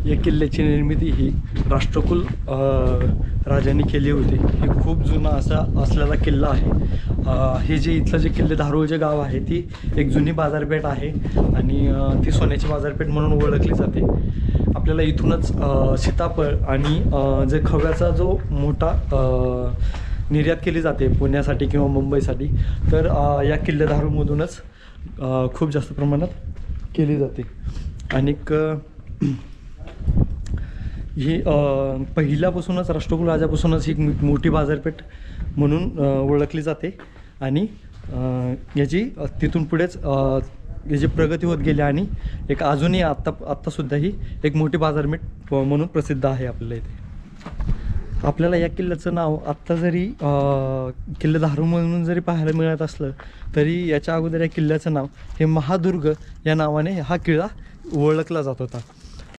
या किल्ल्याची निर्मिती ही राष्ट्रकुल राजांनी केली होती। हे खूप जुना असा असलेला किल्ला आहे। हे जे इथलं जे किल्ले धारूळ जे गाव आहे ती एक जुनी बाजारपेठ आहे आणि ती सोन्याची बाजारपेठ म्हणून ओळखली जाते। आपल्याला इथूनच सीताफळ आणि जे खव्याचा जो मोठा निर्यात केली जाते पुण्यासाठी किंवा मुंबईसाठी, तर या किल्ले धारूळमधूनच खूप जास्त प्रमाणात केली जाते। आणि ही पहिल्यापासूनच राष्ट्रकुल राजापासूनच ही मोठी बाजारपेठ म्हणून ओळखली जाते आणि याची तिथून पुढेच याची प्रगती होत गेली आणि एक अजूनही आत्तासुद्धा ही एक मोठी बाजारपेठ म्हणून प्रसिद्ध आहे आपल्याला इथे। आपल्याला या किल्ल्याचं नाव आत्ता जरी किल्ले धारूळ म्हणून जरी पाहायला मिळत असलं तरी याच्या अगोदर या किल्ल्याचं नाव हे महादुर्ग या नावाने हा किल्ला ओळखला जात होता।